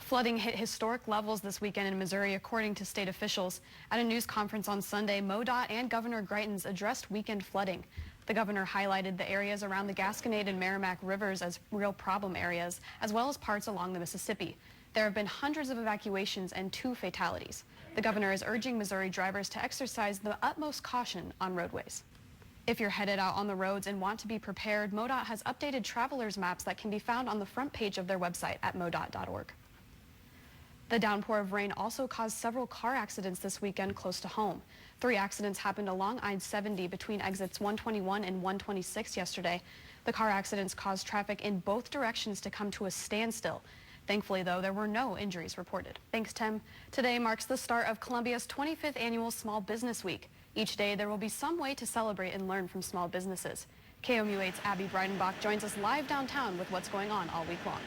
Flooding hit historic levels this weekend in Missouri, according to state officials. At a news conference on Sunday, MoDOT and Governor Greitens addressed weekend flooding. The governor highlighted the areas around the Gasconade and Merrimack rivers as real problem areas, as well as parts along the Mississippi. There have been hundreds of evacuations and 2 fatalities. The governor is urging Missouri drivers to exercise the utmost caution on roadways. If you're headed out on the roads and want to be prepared, MoDOT has updated travelers maps that can be found on the front page of their website at modot.org. The downpour of rain also caused several car accidents this weekend close to home. 3 accidents happened along I-70 between exits 121 and 126 yesterday. The car accidents caused traffic in both directions to come to a standstill. Thankfully, though, there were no injuries reported. Thanks, Tim. Today marks the start of Columbia's 25th annual Small Business Week. Each day, there will be some way to celebrate and learn from small businesses. KOMU 8's Abby Breidenbach joins us live downtown with what's going on all week long.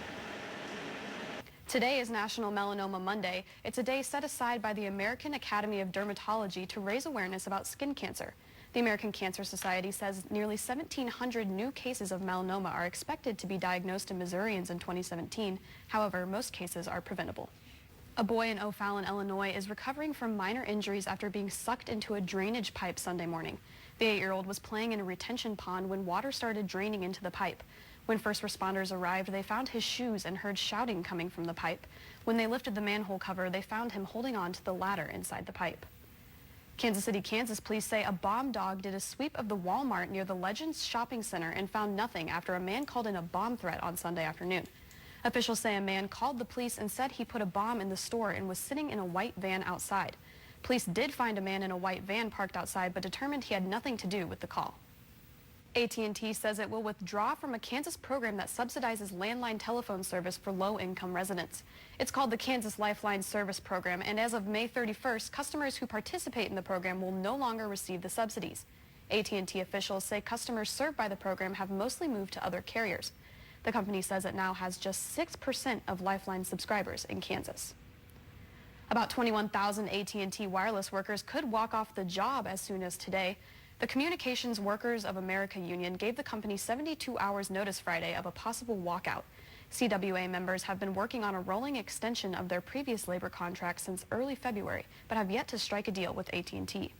Today is National Melanoma Monday. It's a day set aside by the American Academy of Dermatology to raise awareness about skin cancer. The American Cancer Society says nearly 1,700 new cases of melanoma are expected to be diagnosed in Missourians in 2017. However, most cases are preventable. A boy in O'Fallon, Illinois is recovering from minor injuries after being sucked into a drainage pipe Sunday morning. The 8-year-old was playing in a retention pond when water started draining into the pipe. When first responders arrived, they found his shoes and heard shouting coming from the pipe. When they lifted the manhole cover, they found him holding on to the ladder inside the pipe. Kansas City, Kansas police say a bomb dog did a sweep of the Walmart near the Legends Shopping Center and found nothing after a man called in a bomb threat on Sunday afternoon. Officials say a man called the police and said he put a bomb in the store and was sitting in a white van outside. Police did find a man in a white van parked outside, but determined he had nothing to do with the call. AT&T says it will withdraw from a Kansas program that subsidizes landline telephone service for low-income residents. It's called the Kansas Lifeline Service Program, and as of May 31st, customers who participate in the program will no longer receive the subsidies. AT&T officials say customers served by the program have mostly moved to other carriers. The company says it now has just 6% of Lifeline subscribers in Kansas. About 21,000 AT&T wireless workers could walk off the job as soon as today. The Communications Workers of America Union gave the company 72 hours notice Friday of a possible walkout. CWA members have been working on a rolling extension of their previous labor contract since early February, but have yet to strike a deal with AT&T.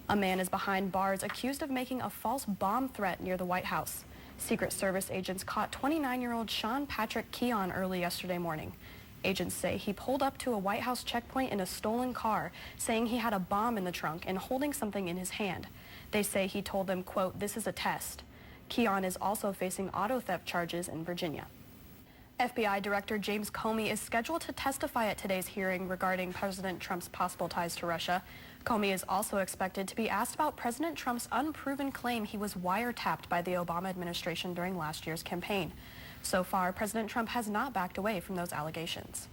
A man is behind bars accused of making a false bomb threat near the White House. Secret Service agents caught 29-year-old Sean Patrick Keon early yesterday morning. Agents say he pulled up to a White House checkpoint in a stolen car, saying he had a bomb in the trunk and holding something in his hand. They say he told them, quote, "This is a test." Keon is also facing auto theft charges in Virginia. FBI Director James Comey is scheduled to testify at today's hearing regarding President Trump's possible ties to Russia. Comey is also expected to be asked about President Trump's unproven claim he was wiretapped by the Obama administration during last year's campaign. So far, President Trump has not backed away from those allegations.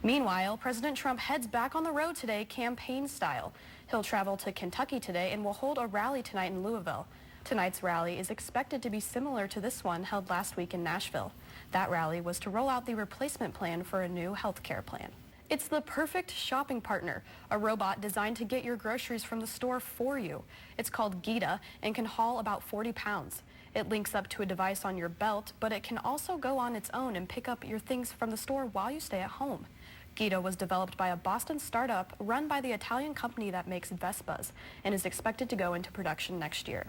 Meanwhile, President Trump heads back on the road today campaign style. He'll travel to Kentucky today and will hold a rally tonight in Louisville. Tonight's rally is expected to be similar to this one held last week in Nashville. That rally was to roll out the replacement plan for a new health care plan. It's the perfect shopping partner, a robot designed to get your groceries from the store for you. It's called Gita and can haul about 40 pounds. It links up to a device on your belt, but it can also go on its own and pick up your things from the store while you stay at home. Gita was developed by a Boston startup run by the Italian company that makes Vespas and is expected to go into production next year.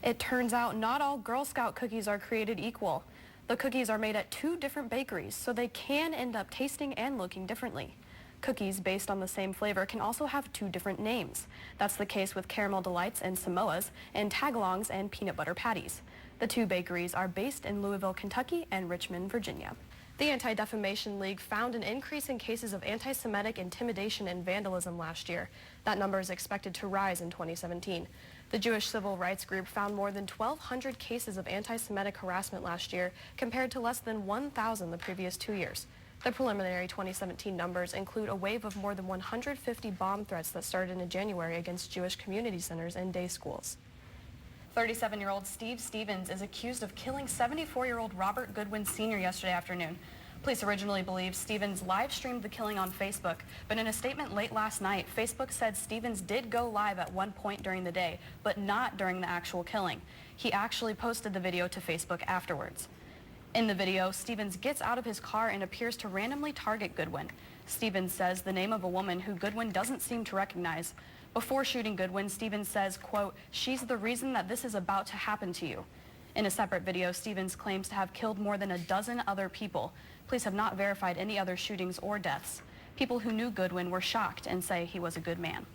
It turns out not all Girl Scout cookies are created equal. The cookies are made at 2 different bakeries, so they can end up tasting and looking differently. Cookies based on the same flavor can also have 2 different names. That's the case with Caramel Delights and Samoas and Tagalongs and Peanut Butter Patties. The 2 bakeries are based in Louisville, Kentucky and Richmond, Virginia. The Anti-Defamation League found an increase in cases of anti-Semitic intimidation and vandalism last year. That number is expected to rise in 2017. The Jewish civil rights group found more than 1,200 cases of anti-Semitic harassment last year, compared to less than 1,000 the previous 2 years. The preliminary 2017 numbers include a wave of more than 150 bomb threats that started in January against Jewish community centers and day schools. 37-year-old Steve Stevens is accused of killing 74-year-old Robert Goodwin Sr. yesterday afternoon. Police originally believed Stevens live-streamed the killing on Facebook, but in a statement late last night, Facebook said Stevens did go live at one point during the day, but not during the actual killing. He actually posted the video to Facebook afterwards. In the video, Stevens gets out of his car and appears to randomly target Goodwin. Stevens says the name of a woman who Goodwin doesn't seem to recognize. Before shooting Goodwin, Stevens says, quote, "She's the reason that this is about to happen to you." In a separate video, Stevens claims to have killed more than a dozen other people. Police have not verified any other shootings or deaths. People who knew Goodwin were shocked and say he was a good man.